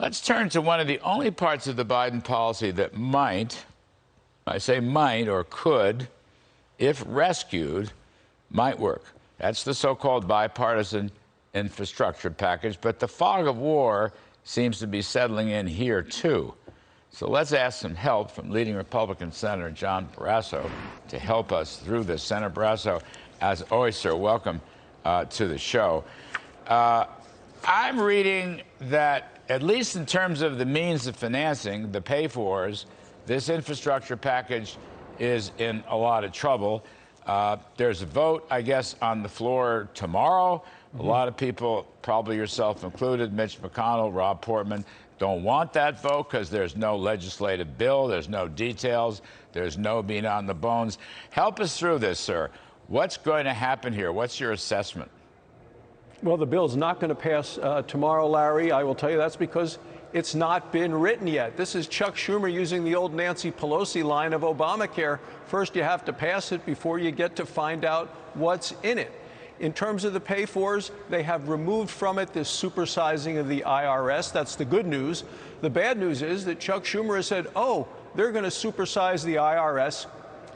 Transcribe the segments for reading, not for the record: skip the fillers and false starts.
Let's turn to one of the only parts of the Biden policy that might, I say might or could, if rescued, might work. That's the so-called bipartisan infrastructure package. But the fog of war seems to be settling in here, too. So let's ask some help from leading Republican Senator John Barrasso to help us through this. Senator Barrasso, as always, sir, welcome to the show. I'm reading that, at least in terms of the means of financing, the pay-fors, this infrastructure package is in a lot of trouble. There's a vote, I guess, on the floor tomorrow. A lot of people, probably yourself included, Mitch McConnell, Rob Portman, don't want that vote because there's no legislative bill, there's no details, there's no meat on the bones. Help us through this, sir. What's going to happen here? What's your assessment? Well, the bill's not going to pass tomorrow, Larry. I will tell you that's because it's not been written yet. This is Chuck Schumer using the old Nancy Pelosi line of Obamacare. First, you have to pass it before you get to find out what's in it. In terms of the pay-fors, they have removed from it this supersizing of the IRS. That's the good news. The bad news is that Chuck Schumer has said, oh, they're going to supersize the IRS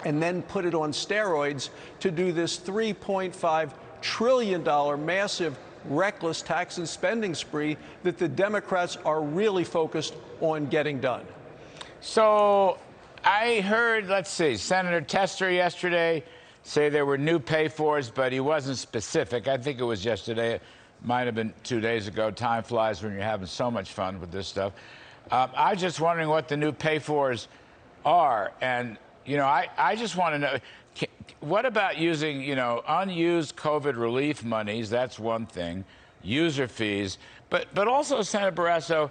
and then put it on steroids to do this $3.5 trillion massive reckless tax and spending spree that the Democrats are really focused on getting done. So I heard, let's see, Senator Tester yesterday say there were new pay-fors, but he wasn't specific. I think it was yesterday. It might have been 2 days ago. Time flies when you're having so much fun with this stuff. I was just wondering what the new pay-fors are. And, you know, I just want to know, what about using, you know, unused COVID relief monies? That's one thing. User fees. But also, Senator Barrasso,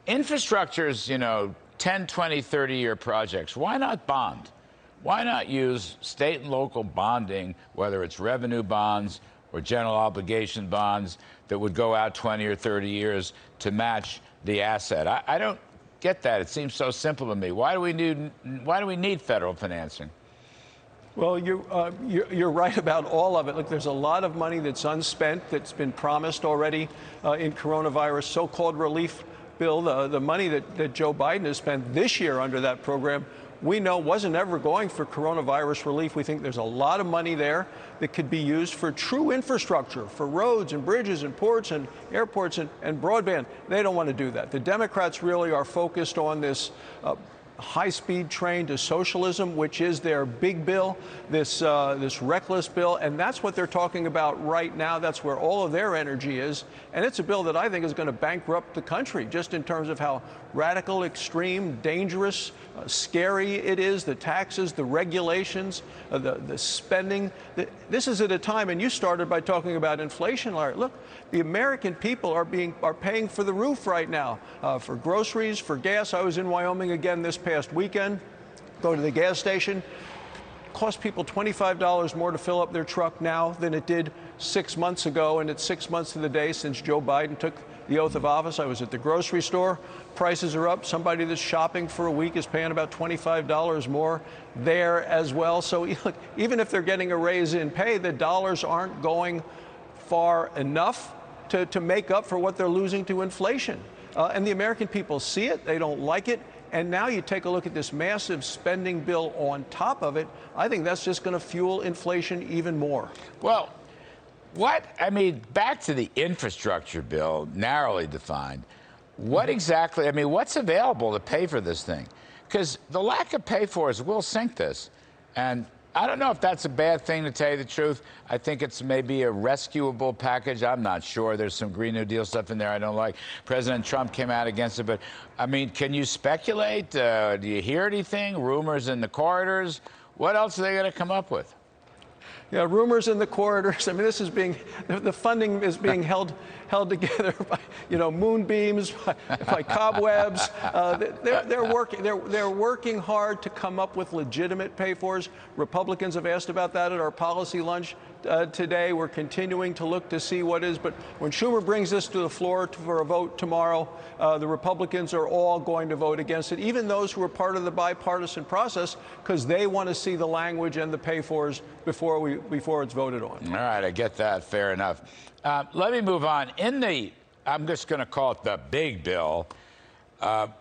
infrastructure's, you know, 10, 20, 30-year projects. Why not bond? Why not use state and local bonding, whether it's revenue bonds or general obligation bonds that would go out 20 or 30 years to match the asset? I don't get that. It seems so simple to me. Why do we need federal financing? Well, you're right about all of it. Look, there's a lot of money that's unspent that's been promised already in coronavirus so-called relief bill. The money that Joe Biden has spent this year under that program, we know wasn't ever going for coronavirus relief. We think there's a lot of money there that could be used for true infrastructure, for roads and bridges and ports and airports and broadband. They don't want to do that. The Democrats really are focused on this high-speed train to socialism, which is their big bill, this reckless bill, and that's what they're talking about right now. That's where all of their energy is, and it's a bill that I think is going to bankrupt the country, just in terms of how radical, extreme, dangerous, scary it is, the taxes, the regulations, the spending. This is at a time, and you started by talking about inflation, Larry. Look, the American people are paying for the roof right now, for groceries, for gas. I was in Wyoming again this past weekend. Go to the gas station. Cost people $25 more to fill up their truck now than it did 6 months ago, and it's 6 months to the day since Joe Biden took the oath of office. I was at the grocery store. Prices are up. Somebody that's shopping for a week is paying about $25 more there as well. So look, even if they're getting a raise in pay, the dollars aren't going far enough to make up for what they're losing to inflation. And the American people see it. They don't like it. And now you take a look at this massive spending bill on top of it. I think that's just going to fuel inflation even more. Well, I mean, back to the infrastructure bill, narrowly defined. What exactly, what's available to pay for this thing? Because the lack of pay-fors will sink this. And I don't know if that's a bad thing, to tell you the truth. I think it's maybe a rescuable package. I'm not sure. There's some Green New Deal stuff in there I don't like. President Trump came out against it. But, I mean, can you speculate? Do you hear anything? Rumors in the corridors? What else are they going to come up with? Yeah, rumors in the corridors. I mean, this is the funding is being held together by, moonbeams, by cobwebs. They're working hard to come up with legitimate pay-fors. Republicans have asked about that at our policy lunch today. We're continuing to look to see what is. But when Schumer brings this to the floor for a vote tomorrow, the Republicans are all going to vote against it, even those who are part of the bipartisan process, because they want to see the language and the pay-fors before it's voted on. All right, I get that. Fair enough. Let me move on. In the I'm just going to call it the big bill.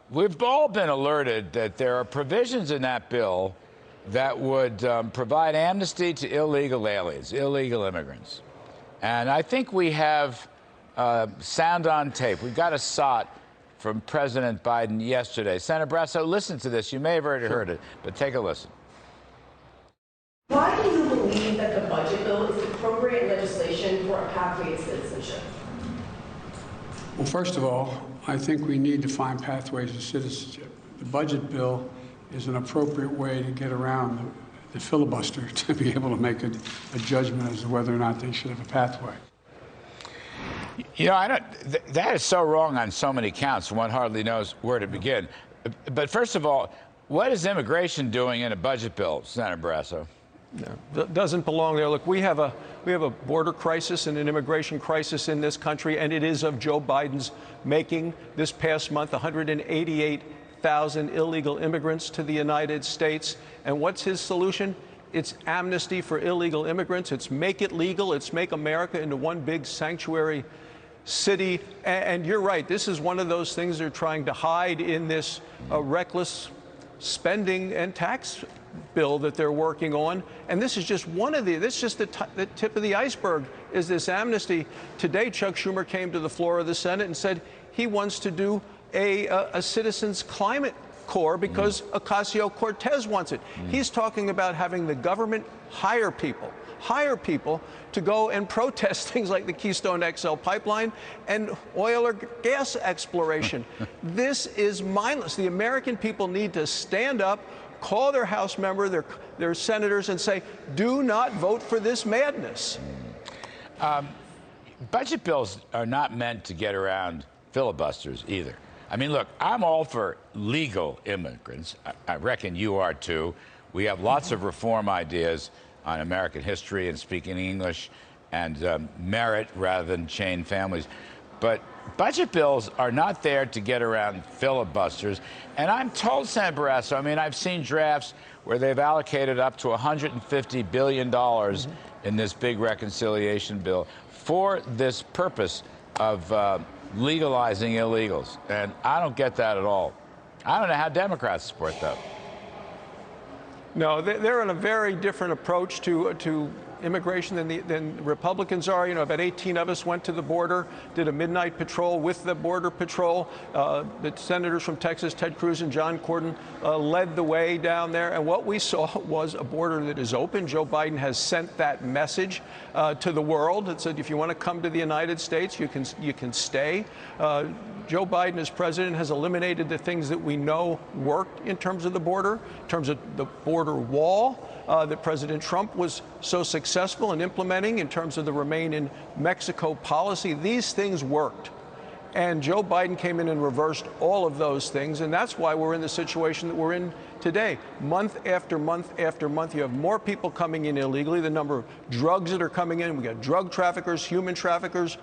We've all been alerted that there are provisions in that bill that would provide amnesty to illegal aliens, illegal immigrants. And I think we have sound on tape. We got a SOT from President Biden yesterday. Senator Barrasso, listen to this. You may have already heard it, but take a listen. Why do you believe that the budget bill is appropriate legislation for a pathway to citizenship? Well, first of all, I think we need to find pathways to citizenship. The budget bill is an appropriate way to get around the filibuster to be able to make a judgment as to whether or not they should have a pathway. You know, that is so wrong on so many counts, one hardly knows where to begin. But first of all, what is immigration doing in a budget bill, Senator Barrasso? No, doesn't belong there. Look, we have a border crisis and an immigration crisis in this country, and it is of Joe Biden's making. This past month, 188,000 illegal immigrants to the United States. And what's his solution? It's amnesty for illegal immigrants. It's make it legal. It's make America into one big sanctuary city. And you're right. This is one of those things they're trying to hide in this reckless spending and tax bill that they're working on. And this is just one of this is just the tip of the iceberg is this amnesty. Today, Chuck Schumer came to the floor of the Senate and said he wants to do a citizens climate corps because Ocasio-Cortez wants it. He's talking about having the government hire people to go and protest things like the Keystone XL pipeline and oil or gas exploration. This is mindless. The American people need to stand up, call their House member, their senators, and say, do not vote for this madness. Budget bills are not meant to get around filibusters either. I mean, look, I'm all for legal immigrants. I reckon you are too. We have lots of reform ideas on American history and speaking English and merit rather than chain families. But budget bills are not there to get around filibusters. And I'm told, Senator Barrasso, I mean, I've seen drafts where they've allocated up to $150 billion in this big reconciliation bill for this purpose of legalizing illegals. And I don't get that at all. I don't know how Democrats support that. No, they're on a very different approach to immigration than Republicans are. You know, about 18 of us went to the border, did a midnight patrol with the Border Patrol. The senators from Texas, Ted Cruz and John Cornyn, led the way down there. And what we saw was a border that is open. Joe Biden has sent that message to the world. It said, if you want to come to the United States, you can stay. Joe Biden, as president, has eliminated the things that we know worked in terms of the border, in terms of the border wall that President Trump was so successful in implementing, in terms of the Remain in Mexico policy. These things worked. And Joe Biden came in and reversed all of those things. And that's why we're in the situation that we're in today. Month after month after month, you have more people coming in illegally. The number of drugs that are coming in, we got drug traffickers, human traffickers,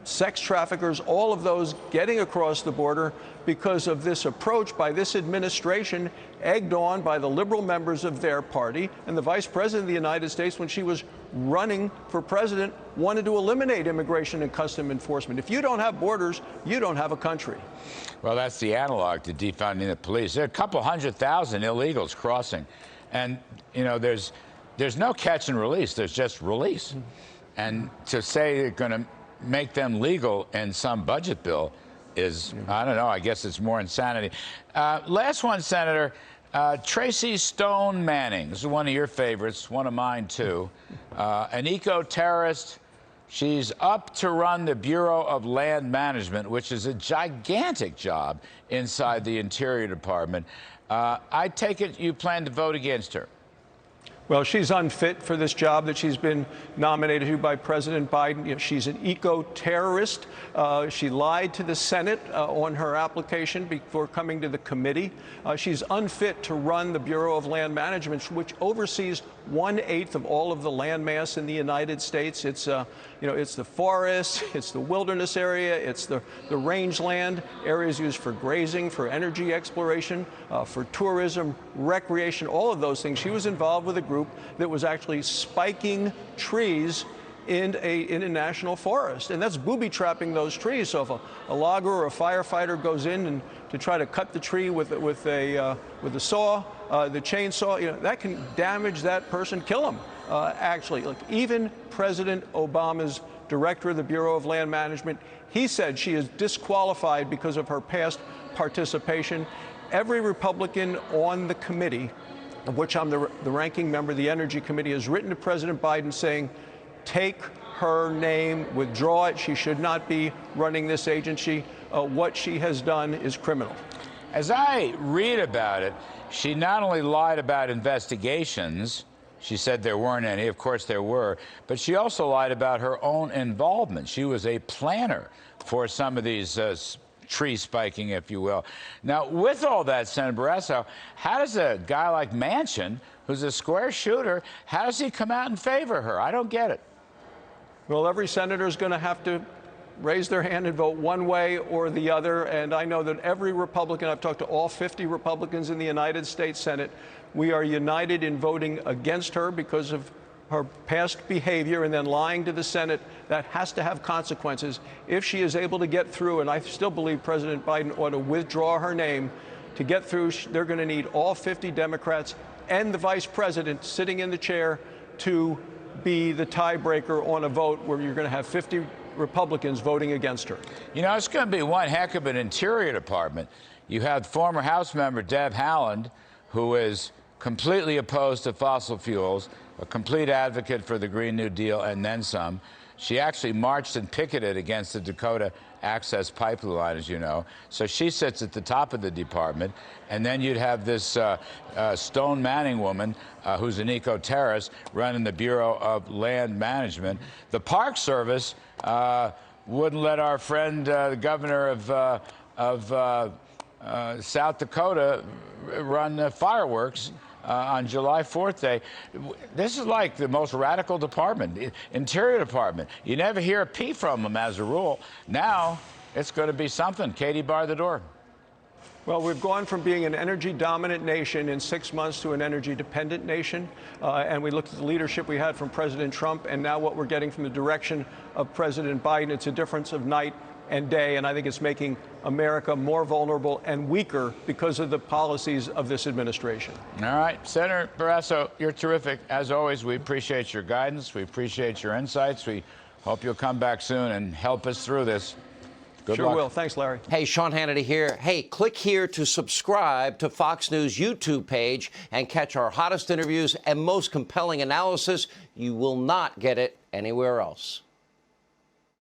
sex traffickers, all of those getting across the border because of this approach by this administration, egged on by the liberal members of their party. And the vice president of the United States, when she was running for president, wanted to eliminate immigration and custom enforcement. If you don't have borders, you don't have a country. Well, that's the analog to defunding the police. There are a couple 100,000 illegals crossing. And, you know, there's no catch and release. There's just release. And to say they're going to make them legal in some budget bill is, I don't know, I guess it's more insanity. Last one, Senator. Tracy Stone-Manning, this is one of your favorites, one of mine too. An eco-terrorist. She's up to run the Bureau of Land Management, which is a gigantic job inside the Interior Department. I take it you plan to vote against her. Well, she's unfit for this job that she's been nominated to by President Biden. You know, she's an eco-terrorist. She lied to the Senate on her application before coming to the committee. She's unfit to run the Bureau of Land Management, which oversees 1/8 of all of the land mass in the United States. It's you know, it's the forest, it's the wilderness area, it's the rangeland, areas used for grazing, for energy exploration, for tourism, recreation, all of those things. She was involved with a group that was actually spiking trees in a national forest, and that's booby-trapping those trees. So if a logger or a firefighter goes in and to try to cut the tree with a saw, the chainsaw, that can damage that person, kill him. Actually, look, even President Obama's director of the Bureau of Land Management, he said she is disqualified because of her past participation. Every Republican on the committee, of which I'm the ranking member of the Energy Committee, has written to President Biden saying, take her name, withdraw it. She should not be running this agency. What she has done is criminal. As I read about it, she not only lied about investigations, she said there weren't any, of course there were, but she also lied about her own involvement. She was a planner for some of these tree spiking, if you will. Now, with all that, Senator Barrasso, how does a guy like Manchin, who's a square shooter, how does he come out and favor her? I don't get it. Well, every senator is going to have to raise their hand and vote one way or the other. And I know that every Republican, I've talked to all 50 Republicans in the United States Senate, we are united in voting against her because of her past behavior and then lying to the Senate. That has to have consequences. If she is able to get through, and I still believe President Biden ought to withdraw her name, to get through, they're going to need all 50 Democrats and the vice president sitting in the chair to be the tiebreaker on a vote where you're going to have 50 Republicans voting against her. It's going to be one heck of an Interior Department. You have former House member Deb Haaland, who is completely opposed to fossil fuels, a complete advocate for the Green New Deal, and then some. She actually marched and picketed against the Dakota Access Pipeline, as you know. So she sits at the top of the department. And then you'd have this Stone-Manning woman, who's an eco-terrorist, running the Bureau of Land Management. The Park Service wouldn't let our friend, the governor of South Dakota, run fireworks on July 4th Day. This is like the most radical department, Interior Department. You never hear a peep from them as a rule. Now it's going to be something. Katie, bar the door. Well, we've gone from being an energy-dominant nation in 6 months to an energy-dependent nation. And we looked at the leadership we had from President Trump and now what we're getting from the direction of President Biden. It's a difference of night and day, and I think it's making America more vulnerable and weaker because of the policies of this administration. All right, Senator Barrasso, you're terrific. As always, we appreciate your guidance. We appreciate your insights. We hope you'll come back soon and help us through this. Good luck. Sure will. Thanks, Larry. Hey, Sean Hannity here. Hey, click here to subscribe to Fox News YouTube page and catch our hottest interviews and most compelling analysis. You will not get it anywhere else.